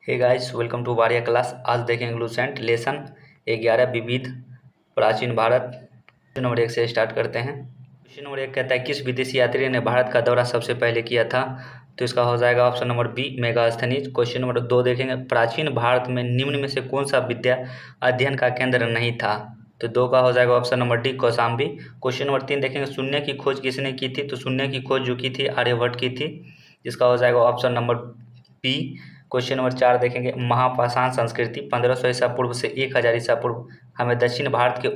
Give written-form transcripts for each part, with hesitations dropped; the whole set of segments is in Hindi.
Hey guys, welcome to Wariya class. आज देखेंगे लूसेंट लेसन 11 विविध प्राचीन भारत। क्वेश्चन नंबर 1 से स्टार्ट करते हैं। क्वेश्चन नंबर 1 कहता है किस विदेशी यात्री ने भारत का दौरा सबसे पहले किया था? तो इसका हो जाएगा option number B, Megasthenes. Question number 2 देखेंगे प्राचीन भारत में निम्न में से कौन सा विद्या अध्ययन का केंद्र नहीं था? तो 2 का हो जाएगा option number D, Kaushambi. Question number 3 देखेंगे शून्य की खोज किसने की थी? तो शून्य की खोज जो की थी आर्यभट्ट की थी। जिसका हो जाएगा option number B. Question number 4 देखेंगे महापाषाण संस्कृति 1500 ईसा पूर्व से 1000 ईसा पूर्व हमें दक्षिण भारत के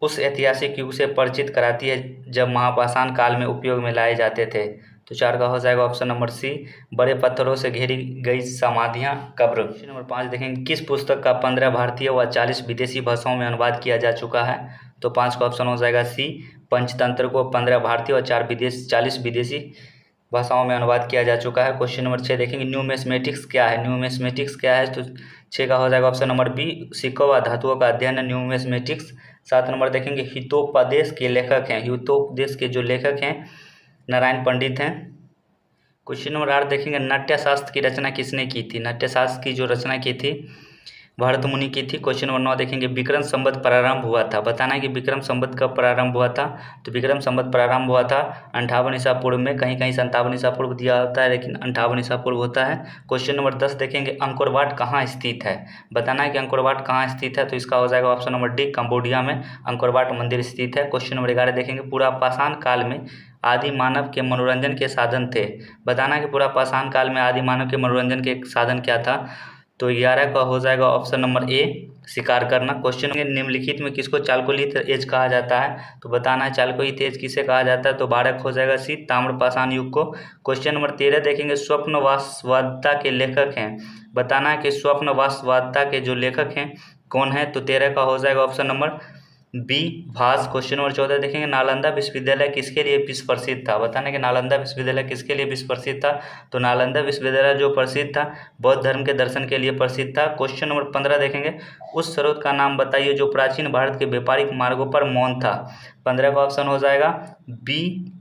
उस ऐतिहासिक युग से परिचित कराती है जब महापाषाण काल में उपयोग में लाए जाते थे। तो 4 का हो जाएगा ऑप्शन नंबर सी, बड़े पत्थरों से घेरी गई समाधियां कब्र। क्वेश्चन नंबर 5 देखेंगे किस पुस्तक का 15 भारतीय व 40 विदेशी भाषाओं में अनुवाद किया जा चुका है? तो 5 का ऑप्शन हो जाएगा सी, पंचतंत्र को 15 भारतीय और 40 विदेशी भाषाओं में अनुवाद किया जा चुका है। क्वेश्चन नंबर 6 देखेंगे न्यूमेस्मेटिक्स क्या है? न्यूमेस्मेटिक्स क्या है? तो 6 का हो जाएगा ऑप्शन नंबर बी, सिक्कों व धातुओं का अध्ययन है न्यूमेस्मेटिक्स। 7 नंबर देखेंगे हितोपदेश के लेखक हैं। हितोपदेश के जो लेखक हैं नारायण पंडित हैं। क्वेश्चन नंबर 8 देखेंगे नाट्यशास्त्र की रचना किसने की थी? नाट्यशास्त्र की जो रचना की थी भरत मुनि की थी। क्वेश्चन नंबर 9 देखेंगे विक्रम संवत प्रारंभ हुआ था। बताना है कि विक्रम संवत कब प्रारंभ हुआ था? तो विक्रम संवत प्रारंभ हुआ था 58 ईसा पूर्व में। कहीं कहीं 57 ईसा पूर्व दिया होता है लेकिन 58 ईसा पूर्व होता है। क्वेश्चन नंबर 10 देखेंगे अंकोर वाट कहाँ स्थित है? बताना है कि अंकोर वाट कहाँ स्थित है? तो इसका हो जाएगा ऑप्शन नंबर डी, कंबोडिया में अंकोर वाट मंदिर स्थित है। क्वेश्चन नंबर 11 देखेंगे पूरा पाषाण काल में आदि मानव के मनोरंजन के साधन थे। बताना है कि पूरा पाषाण काल में आदि मानव के मनोरंजन के साधन क्या था? तो 11 का हो जाएगा ऑप्शन नंबर ए, शिकार करना। क्वेश्चन निम्नलिखित में किसको चालकोलित एज कहा जाता है? तो बताना है चालकोलित एज किसे कहा जाता है? तो 12 हो जाएगा सी, ताम्रपाषाण युग को। क्वेश्चन नंबर 13 देखेंगे स्वप्नवासवादता के लेखक हैं। बताना है कि स्वप्नवासवादता के जो लेखक हैं कौन है? तो 13 का हो जाएगा ऑप्शन नंबर बी, भास। क्वेश्चन नंबर 14 देखेंगे नालंदा विश्वविद्यालय किसके लिए विश्व प्रसिद्ध था? बताने कि नालंदा विश्वविद्यालय किसके लिए विश्व प्रसिद्ध था? तो नालंदा विश्वविद्यालय जो प्रसिद्ध था बौद्ध धर्म के दर्शन के लिए प्रसिद्ध था। क्वेश्चन नंबर 15 देखेंगे उस स्रोत का नाम बताइए जो प्राचीन भारत के व्यापारिक मार्गों पर मौन था। 15 का ऑप्शन हो जाएगा बी,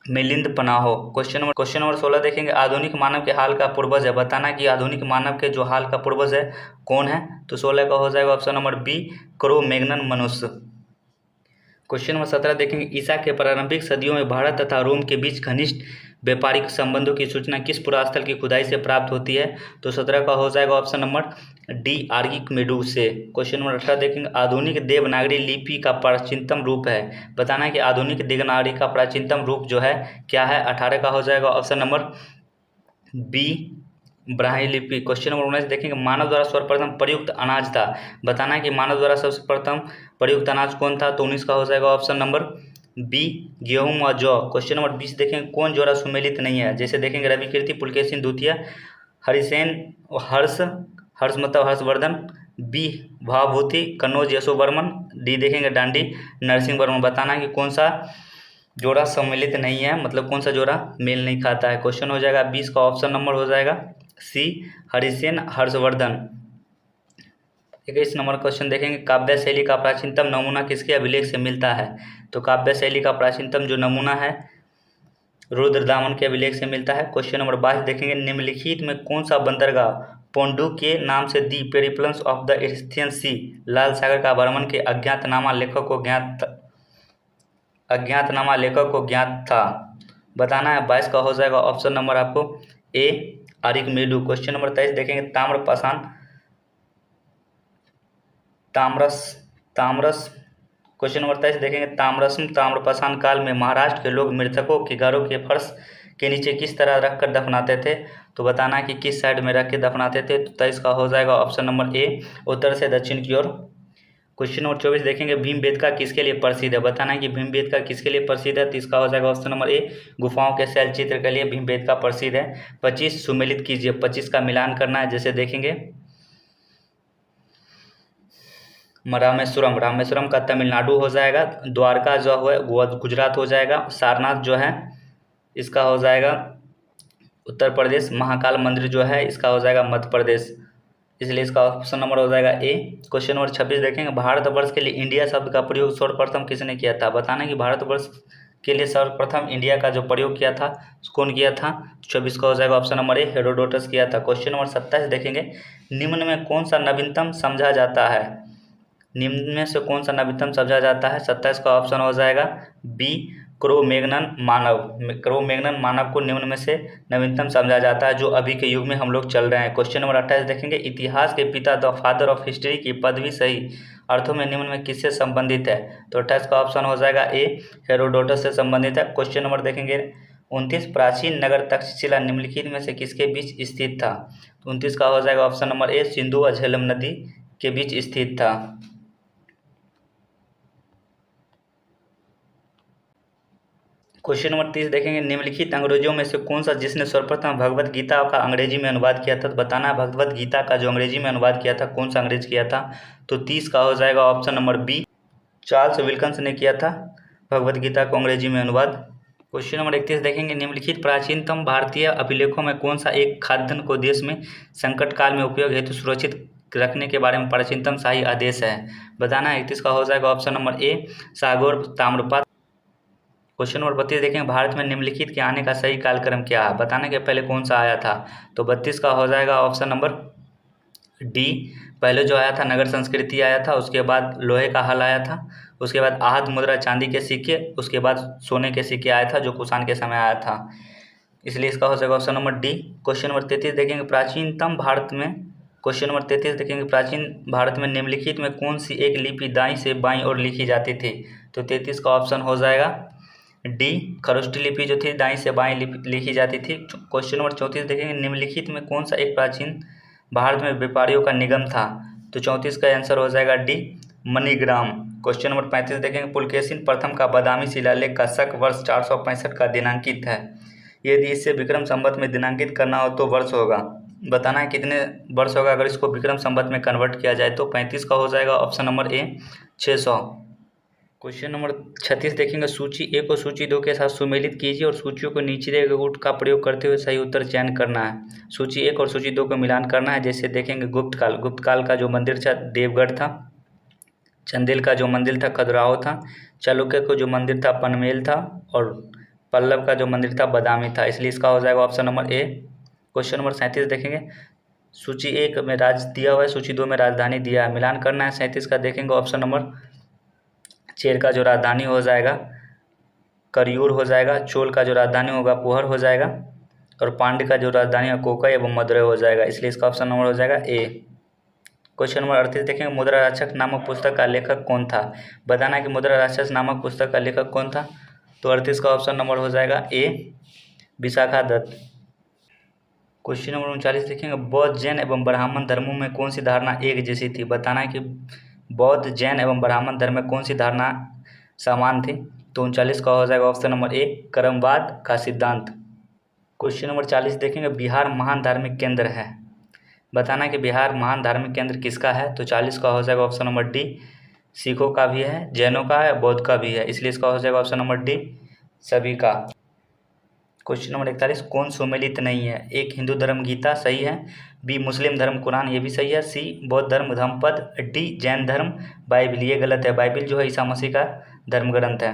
मिलिंद पनाहो। क्वेश्चन नंबर 16 देखेंगे आधुनिक मानव के हाल का पूर्वज है। बताना कि आधुनिक मानव के जो हाल का पूर्वज है कौन है? तो 16 का हो जाएगा option number B, Cro Magnon मनुष्य। क्वेश्चन नंबर 17 देखेंगे ईसा के प्रारंभिक सदियों में भारत तथा रोम के बीच घनिष्ठ व्यापारिक संबंधों की सूचना किस पुरास्थल की खुदाई से प्राप्त होती है? तो 17 का हो जाएगा ऑप्शन नंबर डी, आर्किमेडू से। क्वेश्चन नंबर 18 देखेंगे आधुनिक देवनागरी लिपि का प्राचीनतम रूप है। बताना है कि आधुनिक देवनागरी का प्राचीनतम रूप जो है क्या है? 18 का हो जाएगा ऑप्शन नंबर बी, ब्राह्मी लिपि। क्वेश्चन नंबर 19 देखेंगे मानव द्वारा सर्वप्रथम प्रयुक्त अनाज था। बताना है कि मानव द्वारा सबसे प्रथम प्रयुक्त अनाज कौन था? तो 19 का हो जाएगा ऑप्शन नंबर बी, गेहूं और जौ। क्वेश्चन नंबर 20 देखेंगे कौन जोड़ा सुमेलित नहीं है? जैसे देखेंगे रवि कीर्ति, पुलकेशिन द्वितीय, हरिसेन, हर्ष मतलब हर्षवर्धन, बी भाभूति, कन्नौज यशोवर्मन, डी देखेंगे डांडी नरसिंह वर्मन। बताना है कि कौन सा जोड़ा सम्मिलित नहीं है, मतलब कौन सा जोड़ा मेल नहीं खाता है। क्वेश्चन हो जाएगा 20 का ऑप्शन नंबर हो जाएगा सी, हरिसेन हर्षवर्धन। 21 नंबर क्वेश्चन देखेंगे काव्य शैली का प्राचीनतम नमूना किसके अभिलेख से मिलता है? तो काव्य शैली का प्राचीनतम जो नमूना है रुद्रदामन के अभिलेख से मिलता है। क्वेश्चन नंबर 22 देखेंगे निम्नलिखित में कौन सा बंदरगाह पोंडू के नाम से दी पेरिप्लस ऑफ द एस्थियन सी, लाल सागर का भ्रमण के अज्ञातनामा लेखक को ज्ञात था? बताना है। 22 का हो जाएगा ऑप्शन नंबर आपको ए, आर्किमेडू। क्वेश्चन नंबर 23 देखेंगे ताम्रस। क्वेश्चन नंबर 23 देखेंगे ताम्रपाषाण काल में महाराष्ट्र के लोग मृतकों के घरों के फर्श के नीचे किस तरह रखकर दफनाते थे? तो बताना है कि किस साइड में रख के दफनाते थे। तो 23 का हो जाएगा ऑप्शन नंबर ए, उत्तर से दक्षिण की ओर। क्वेश्चन नंबर 24 देखेंगे भीमबेटका किसके लिए प्रसिद्ध है? बताना है कि भीमबेटका किसके लिए प्रसिद्ध है? तो इसका हो जाएगा ऑप्शन नंबर ए, गुफाओं के शैल चित्र के लिए भीमबेटका प्रसिद्ध है। 25 सुमेलित कीजिए, 25 का मिलान करना है। जैसे देखेंगे रामेश्वरम का तमिलनाडु हो जाएगा, द्वारका जो है वो गुजरात हो जाएगा, सारनाथ जो है इसका हो जाएगा उत्तर प्रदेश, महाकाल मंदिर जो है इसका हो जाएगा मध्य प्रदेश, इसलिए इसका ऑप्शन नंबर हो जाएगा ए। क्वेश्चन नंबर 26 देखेंगे भारतवर्ष के लिए इंडिया शब्द का प्रयोग सर्वप्रथम किसने किया था? बताना कि भारतवर्ष के लिए सर्वप्रथम इंडिया का जो प्रयोग किया था कौन किया था? 24 का हो जाएगा ऑप्शन नंबर ए, हेरोडोटस किया था। क्वेश्चन नंबर 27 देखेंगे, निम्न में कौन सा नवीनतम समझा जाता है? निम्न में से कौन सा नवीनतम समझा जाता है? 27 का ऑप्शन हो जाएगा बी, क्रोमैग्नन मानव। क्रोमैग्नन मानव को निम्न में से नवीनतम समझा जाता है जो अभी के युग में हम लोग चल रहे हैं। क्वेश्चन नंबर 28 देखेंगे, इतिहास के पिता द फादर ऑफ हिस्ट्री की पदवी सही अर्थों में निम्न में किससे संबंधित है? तो 28 का ऑप्शन हो जाएगा ए, हेरोडोटस से संबंधित है। क्वेश्चन नंबर देखेंगे 29, प्राचीन नगर तक्षशिला निम्नलिखित में से किसके बीच स्थित था? 29 का हो जाएगा ऑप्शन नंबर ए, सिंधु और झेलम नदी के बीच स्थित था। क्वेश्चन नंबर 30 देखेंगे, निम्नलिखित अंग्रेजों में से कौन सा जिसने सर्वप्रथम भगवत गीता का अंग्रेजी में अनुवाद किया था? तो बताना है भगवत गीता का जो अंग्रेजी में अनुवाद किया था कौन सा अंग्रेज किया था? तो 30 का हो जाएगा option number B, Charles Wilkins ने किया था भगवत गीता को अंग्रेजी में अनुवाद। क्वेश्चन नंबर 31 देखेंगे, निम्नलिखित प्राचीनतम भारतीय अभिलेखों में कौन सा एक खाद्यान्न को देश में संकट काल में उपयोग हेतु सुरक्षित रखने के बारे में प्राचीनतम शाही आदेश है? बताना है। 31 का हो जाएगा ऑप्शन नंबर ए, सागौर ताम्रपात्र। क्वेश्चन नंबर 32 देखेंगे, भारत में निम्नलिखित के आने का सही कालक्रम क्या है? बताने के पहले कौन सा आया था? तो 32 का हो जाएगा ऑप्शन नंबर डी, पहले जो आया था नगर संस्कृति आया था, उसके बाद लोहे का हल आया था, उसके बाद आहत मुद्रा चांदी के सिक्के, उसके बाद सोने के सिक्के आया था जो कुषाण के समय आया था, इसलिए इसका हो जाएगा option number D. Question number 33 देखेंगे, प्राचीनतम भारत में क्वेश्चन नंबर 33 देखेंगे, प्राचीन भारत में निम्नलिखित में कौन सी एक लिपि दाईं से बाईं ओर लिखी जाती थी? तो 33 का ऑप्शन हो जाएगा डी, खरोष्टी लिपि जो थी दाईं से बाईं लिखी जाती थी। क्वेश्चन नंबर 34 देखेंगे, निम्नलिखित में कौन सा एक प्राचीन भारत में व्यापारियों का निगम था? तो 34 का आंसर हो जाएगा डी, मणिग्राम। क्वेश्चन नंबर 35 देखेंगे, पुलकेशिन प्रथम का बादामी शिलालेख का शक वर्ष 465 का दिनांकित है, यदि इसे विक्रम संवत में दिनांकित करना हो तो वर्ष होगा। बताना है कितने वर्ष होगा अगर इसको विक्रम संवत में कन्वर्ट किया जाए? तो 35 का हो जाएगा ऑप्शन नंबर ए, 600। क्वेश्चन नंबर 36 देखेंगे, सूची ए को सूची 2 के साथ सुमेलित कीजिए और सूचियों को निचले गुट का प्रयोग करते हुए सही उत्तर चयन करना है। सूची 1 और सूची 2 को मिलान करना है। जैसे देखेंगे, गुप्त काल का जो मंदिर था देवगढ़ था, चंदेल का जो मंदिर था खजुराहो था, चालुक्य को जो मंदिर था पनमेल था, और पल्लव का जो मंदिर था बादामी था, इसलिए इसका हो जाएगा ऑप्शन नंबर ए। क्वेश्चन नंबर 37 देखेंगे, सूची 1 में राज्य दिया हुआ है, सूची 2 में राजधानी दिया है, मिलान करना है। 37 का देखेंगे ऑप्शन नंबर चेर का जो राजधानी हो जाएगा करियूर हो जाएगा, चोल का जो राजधानी होगा पुहर हो जाएगा, और पांड्य का जो राजधानी है कोका एवं मदुरै हो जाएगा, इसलिए इसका ऑप्शन नंबर हो जाएगा ए। क्वेश्चन नंबर 38 देखेंगे, मुद्रा राक्षस नामक पुस्तक का लेखक कौन था? बताना है कि मुद्रा राक्षस नामक पुस्तक का लेखक कौन था? तो 38 का ऑप्शन नंबर हो जाएगा ए, विशाखा दत्त। क्वेश्चन नंबर 39 देखेंगे, बौद्ध जैन एवं ब्राह्मण धर्मों में कौन सी धारणा एक जैसी थी? बताना है कि बौद्ध जैन एवं ब्राह्मण धर्म में कौन सी धारणा समान थी? तो 39 का हो जाएगा ऑप्शन नंबर ए, कर्मवाद का सिद्धांत। क्वेश्चन नंबर 40 देखेंगे, बिहार महान धार्मिक केंद्र है। बताना है कि बिहार महान धार्मिक केंद्र किसका है? तो 40 का हो जाएगा ऑप्शन नंबर डी, सिखों का भी है, जैनों का है, बौद्ध का भी है, इसलिए इसका हो जाएगा ऑप्शन नंबर डी, सभी का। क्वेश्चन नंबर 41, कौन सुमेलित नहीं है? एक, हिंदू धर्म गीता सही है, बी, मुस्लिम धर्म कुरान ये भी सही है, सी, बौद्ध धर्म धम्मपद, डी, जैन धर्म बाइबिल ये गलत है। बाइबिल जो है ईसा मसीह का धर्म ग्रंथ है।